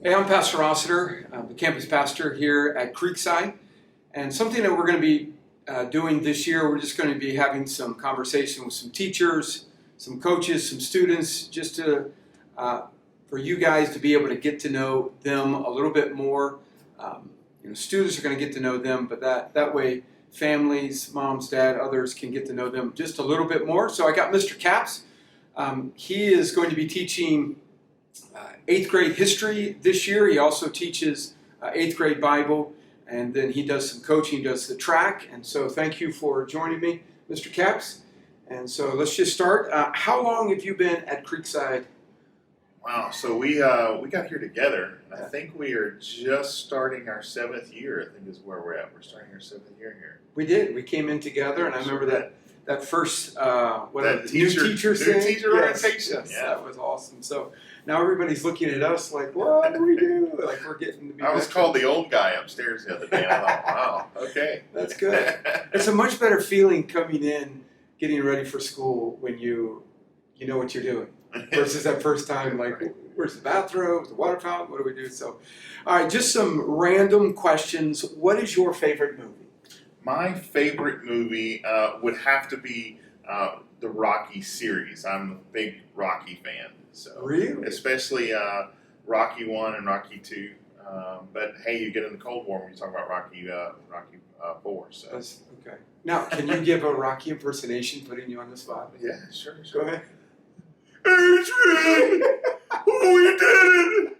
Hey, I'm Pastor Rossiter. I'm the campus pastor here at Creekside. And something that we're going to be doing this year, we're just going to be having some conversation with some teachers, some coaches, some students, just to for you guys to be able to get to know them a little bit more. Students are going to get to know them, but that way families, moms, dad, others can get to know them just a little bit more. So I got Mr. Capps. He is going to be teaching 8th grade history this year. He also teaches 8th grade Bible, and then he does some coaching, does the track. And so thank you for joining me, Mr. Capps. And so let's just start. How long have you been at Creekside? Wow, so we got here together. I think we are just starting our 7th year, I think is where we're at. We're starting our 7th year here. We did. We came in together, and I remember that first new teacher orientation. Yes, that was awesome. So now everybody's looking at us like, what do we do? Like we're getting to be. I was called the old guy upstairs the other day. I thought, wow, okay. That's good. It's a much better feeling coming in, getting ready for school when you know what you're doing versus that first time like, where's the bathroom, the water fountain, what do we do? So, all right, just some random questions. What is your favorite movie? My favorite movie would have to be the Rocky series. I'm a big Rocky fan. So really? Especially Rocky 1 and Rocky 2. But hey, you get in the Cold War when you talk about Rocky 4. So. That's okay. Now, can you give a Rocky impersonation, putting you on the spot? Yeah, sure. Go ahead. Adrian! We did it!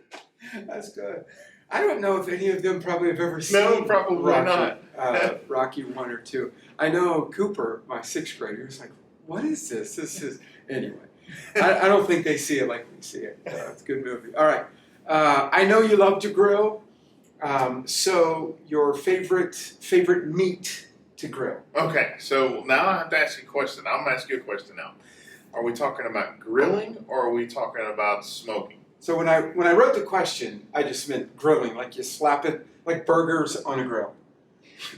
That's good. I don't know if any of them probably have ever seen No, probably Rocky, not. Rocky 1 or 2. I know Cooper, my 6th grader, is like, what is this? This is... Anyway, I don't think they see it like we see it. It's a good movie. All right. I know you love to grill. So your favorite meat to grill? Okay, so now I have to ask you a question. I'm going to ask you a question now. Are we talking about grilling or are we talking about smoking? So when I wrote the question, I just meant grilling, like you slap it, like burgers on a grill.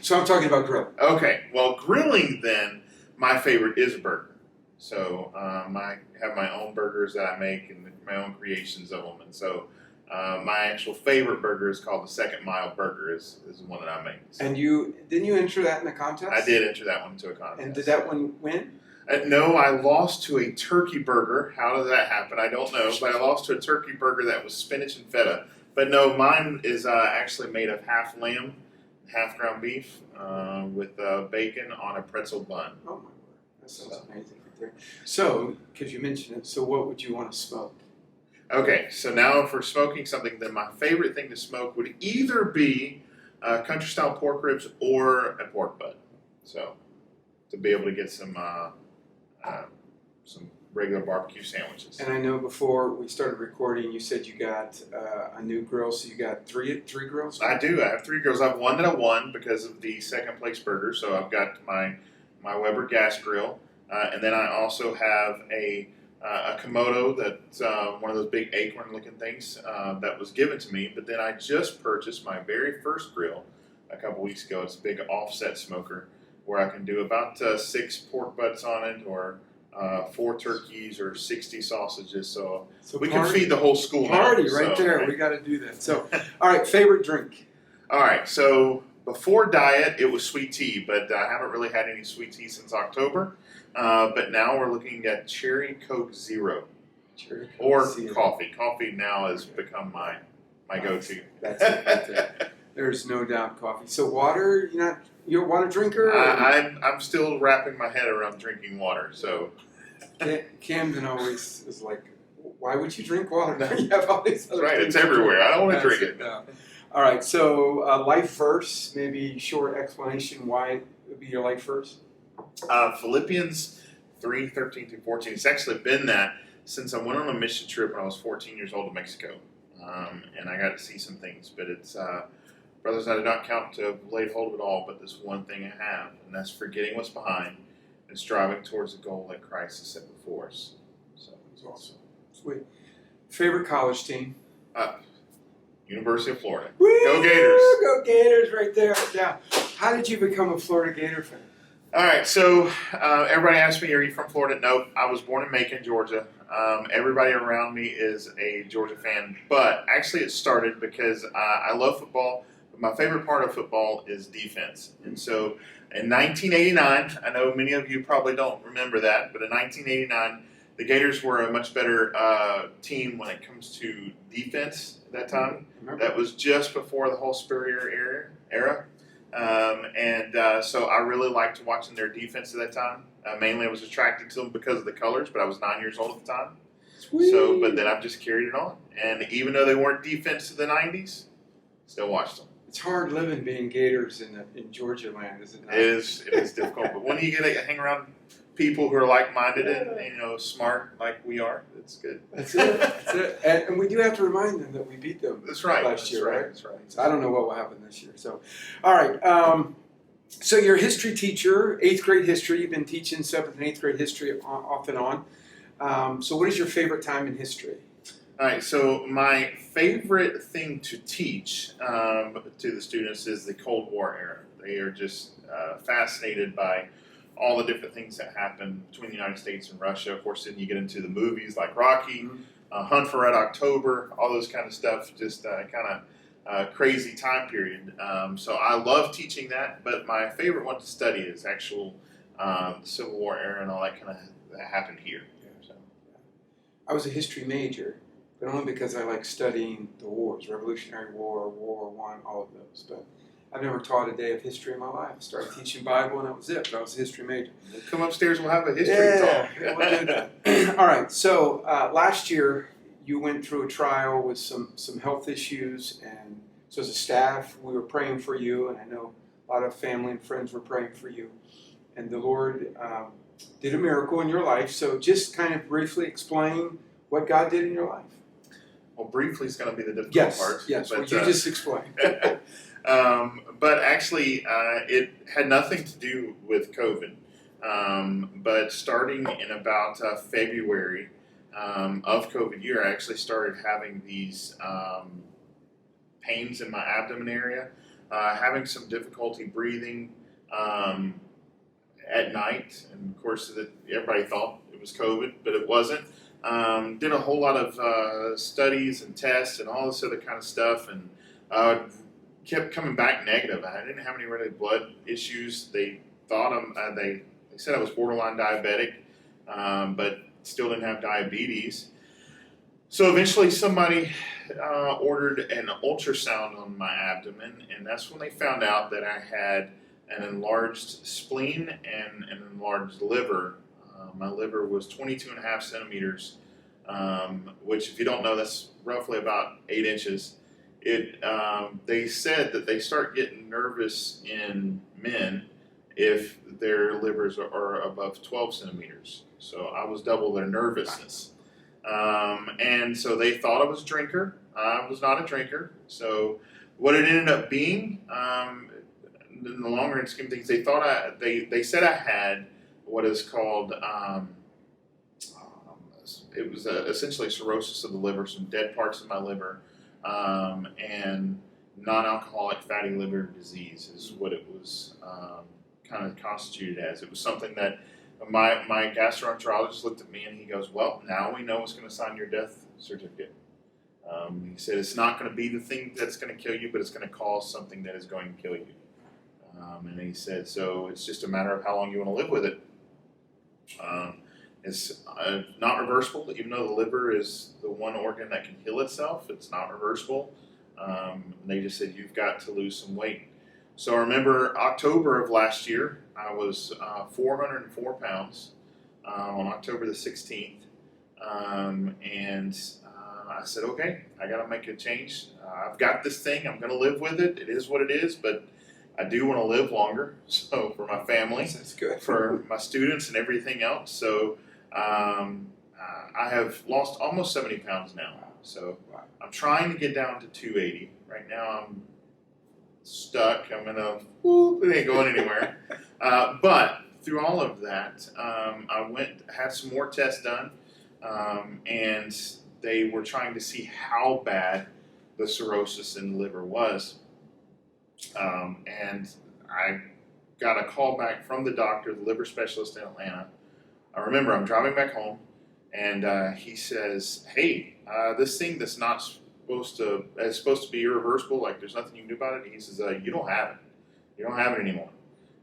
So I'm talking about grilling. Okay, well, grilling then, my favorite is a burger. So I have my own burgers that I make and my own creations of them. And so my actual favorite burger is called the Second Mile Burger is the one that I make. So. And didn't you enter that in a contest? I did enter that one into a contest. And did that one win? No, I lost to a turkey burger. How did that happen? I don't know. But I lost to a turkey burger that was spinach and feta. But no, mine is actually made of half lamb, half ground beef with bacon on a pretzel bun. Oh, my word. That sounds amazing. So, because you mentioned it, so what would you want to smoke? Okay, so now for smoking something, then my favorite thing to smoke would either be country-style pork ribs or a pork butt. So, to be able to get some regular barbecue sandwiches. And I know before we started recording, you said you got a new grill, so you got three grills? I do. I have 3 grills. I have one that I won because of the second place burger. So I've got my Weber gas grill. And then I also have a Komodo that's one of those big acorn-looking things that was given to me. But then I just purchased my very first grill a couple weeks ago. It's a big offset smoker where I can do about 6 pork butts on it or 4 turkeys or 60 sausages. So we can feed the whole school. Party right there. Right? We got to do that. So, all right, favorite drink? All right, so before diet, it was sweet tea, but I haven't really had any sweet tea since October. But now we're looking at Cherry Coke Zero. Cherry Coke or Zero. Coffee. Coffee now has become my go-to. That's it right there. There's no doubt coffee. So water, you're a water drinker? I'm still wrapping my head around drinking water. So Camden always is like, why would you drink water? You have all these other right, things it's everywhere. I don't want to drink it. No. All right, so life verse, maybe short explanation why it would be your life verse? Philippians 3:13-14. It's actually been that since I went on a mission trip when I was 14 years old to Mexico. And I got to see some things. But it's, brothers, I did not count to have laid hold of it all, but this one thing I have, and that's forgetting what's behind and striving towards the goal that Christ has set before us. So it's awesome. Sweet. Favorite college team? University of Florida. Woo! Go Gators. Go Gators right there. Yeah. How did you become a Florida Gator fan? All right, so everybody asks me, are you from Florida? No, I was born in Macon, Georgia. Everybody around me is a Georgia fan, but actually it started because I love football. But my favorite part of football is defense. And so in 1989, I know many of you probably don't remember that, but in 1989, the Gators were a much better team when it comes to defense at that time. That was just before the whole Spurrier era. So I really liked watching their defense at that time. Mainly I was attracted to them because of the colors, but I was 9 years old at the time. Sweet. So, but then I've just carried it on. And even though they weren't defense of the 90s, still watched them. It's hard living being Gators in Georgia land, is it not? It is difficult. But when you get to hang around people who are like-minded and smart like we are, it's good. That's it. That's it. And we do have to remind them that we beat them. That's right. Last year, right? That's right. So I don't know what will happen this year. So, all right. So you're a history teacher, 8th grade history. You've been teaching 7th and 8th grade history off and on. So what is your favorite time in history? All right, so my favorite thing to teach to the students is the Cold War era. They are just fascinated by all the different things that happen between the United States and Russia. Of course, then you get into the movies like Rocky, Hunt for Red October, all those kind of stuff, just kind of crazy time period. So I love teaching that, but my favorite one to study is actual Civil War era and all that kind of that happened here. So. I was a history major, but only because I like studying the wars, Revolutionary War, World War I, all of those. But I've never taught a day of history in my life. I started teaching Bible and that was it, but I was a history major. We'll come upstairs, we'll have a history talk. Yeah, we'll do that. All right, so last year you went through a trial with some health issues, and so as a staff, we were praying for you, and I know a lot of family and friends were praying for you. And the Lord did a miracle in your life, so just kind of briefly explain what God did in your life. Well, briefly is going to be the difficult part. Yes, but, would you just explain? But actually, it had nothing to do with COVID. But starting in about February of COVID year, I actually started having these pains in my abdomen area, having some difficulty breathing at night. And of course, everybody thought it was COVID, but it wasn't. Did a whole lot of studies and tests and all this other kind of stuff, and kept coming back negative. I didn't have any really blood issues. They thought they said I was borderline diabetic, but still didn't have diabetes. So eventually somebody ordered an ultrasound on my abdomen, and that's when they found out that I had an enlarged spleen and an enlarged liver. My liver was 22.5 centimeters, which, if you don't know, that's roughly about 8 inches. They said that they start getting nervous in men if their livers are above 12 centimeters. So I was double their nervousness. And so they thought I was a drinker. I was not a drinker. So what it ended up being, in the longer scheme of things, they said I had what is called, it was essentially cirrhosis of the liver, some dead parts of my liver, and non-alcoholic fatty liver disease is what it was kind of constituted as. It was something that my gastroenterologist looked at me and he goes, well, now we know what's going to sign your death certificate. He said it's not going to be the thing that's going to kill you, but it's going to cause something that is going to kill you. And he said, so it's just a matter of how long you want to live with it. It's not reversible, even though the liver is the one organ that can heal itself. It's not reversible. They just said, you've got to lose some weight. So I remember October of last year, I was 404 pounds on October the 16th. I said, okay, I got to make a change. I've got this thing. I'm going to live with it. It is what it is, but I do want to live longer. So for my family, That's good. for my students and everything else. So I have lost almost 70 pounds now. So I'm trying to get down to 280. Right now I'm stuck. I'm it ain't going anywhere. But through all of that, I had some more tests done, and they were trying to see how bad the cirrhosis in the liver was. And I got a call back from the doctor, the liver specialist in Atlanta. I remember I'm driving back home, And he says, "Hey, this thing that's not supposed to be irreversible. Like there's nothing you can do about it." He says, "You don't have it. You don't have it anymore."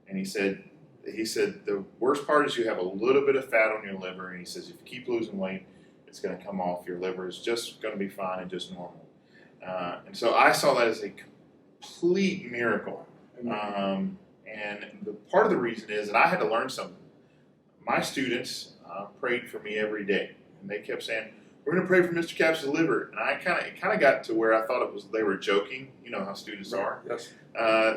And he said, the worst part is you have a little bit of fat on your liver. And he says, if you keep losing weight, it's going to come off. Your liver is just going to be fine and just normal. And so I saw that as a complete miracle. And the part of the reason is that I had to learn something. My students prayed for me every day, and they kept saying, "We're going to pray for Mr. Capps' liver." And it kind of got to where I thought they were joking. You know how students are. Yes.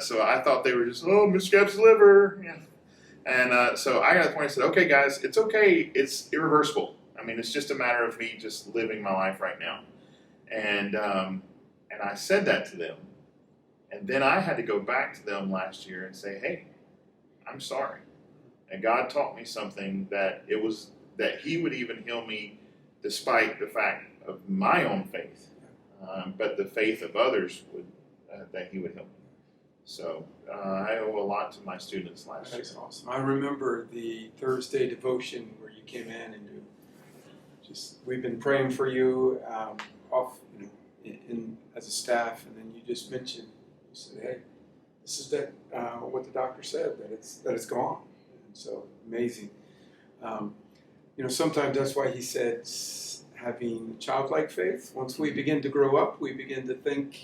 So I thought they were just, "Oh, Mr. Capps' liver." Yeah. And so I got to the point. I said, "Okay, guys, it's okay. It's irreversible. I mean, it's just a matter of me just living my life right now." And I said that to them. And then I had to go back to them last year and say, "Hey, I'm sorry." And God taught me something that He would even heal me despite the fact of my own faith, but the faith of others that He would heal me. So I owe a lot to my students last year. That's awesome. I remember the Thursday devotion where you came in and we've been praying for you as a staff, and then you just mentioned, you said, "Hey, this is what the doctor said, that it's gone." And so amazing. Sometimes that's why he said having childlike faith. Once we begin to grow up, we begin to think,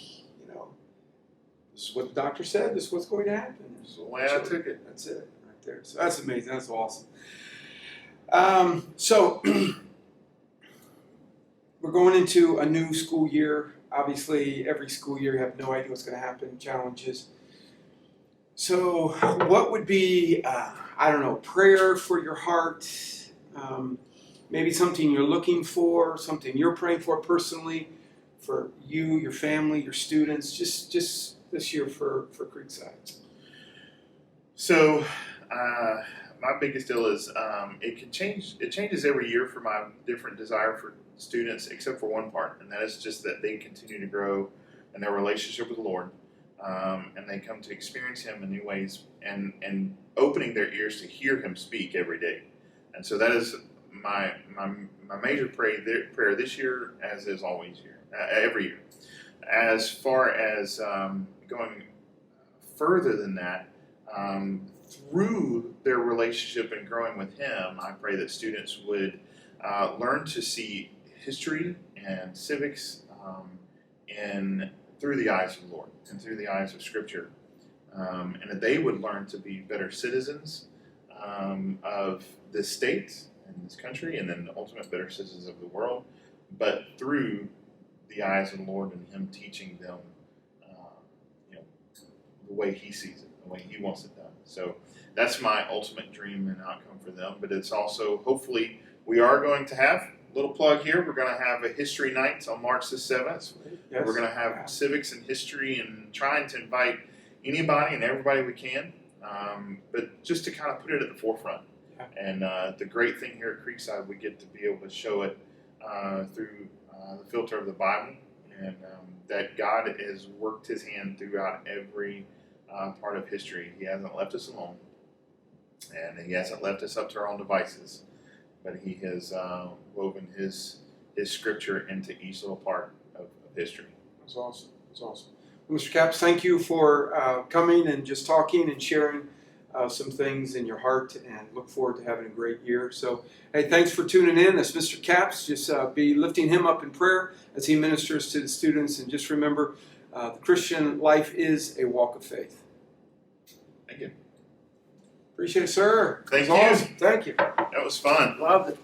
this is what the doctor said, this is what's going to happen. That's the way I took it. That's it right there. So that's amazing. That's awesome. So we're going into a new school year. Obviously, every school year you have no idea what's going to happen, challenges. So what would be, prayer for your heart? Maybe something you're looking for, something you're praying for personally, for you, your family, your students, just this year for Creekside. So my biggest deal is it changes every year for my different desire for students, except for one part, and that is just that they continue to grow in their relationship with the Lord, and they come to experience Him in new ways, and opening their ears to hear Him speak every day. And so that is my major prayer this year, as is always every year. As far as going further than that, through their relationship and growing with Him, I pray that students would learn to see history and civics through the eyes of the Lord and through the eyes of Scripture, and that they would learn to be better citizens of this state and this country, and then the ultimate better citizens of the world, but through the eyes of the Lord and Him teaching them the way He sees it, the way He wants it done. So that's my ultimate dream and outcome for them. But it's also, hopefully, we are going to have, little plug here, we're going to have a history night on March the 7th. Yes. We're going to have civics and history, and trying to invite anybody and everybody we can, but just to kind of put it at the forefront. Yeah. And the great thing here at Creekside, we get to be able to show it through the filter of the Bible, and that God has worked His hand throughout every part of history. He hasn't left us alone, and He hasn't left us up to our own devices, but He has woven His Scripture into each little part of history. That's awesome. That's awesome. Well, Mr. Capps, thank you for coming and just talking and sharing some things in your heart, and look forward to having a great year. So, hey, thanks for tuning in. That's Mr. Capps. Just be lifting him up in prayer as he ministers to the students. And just remember, the Christian life is a walk of faith. Thank you. Appreciate it, sir. Thank you. Awesome. Thank you. That was fun. Loved it.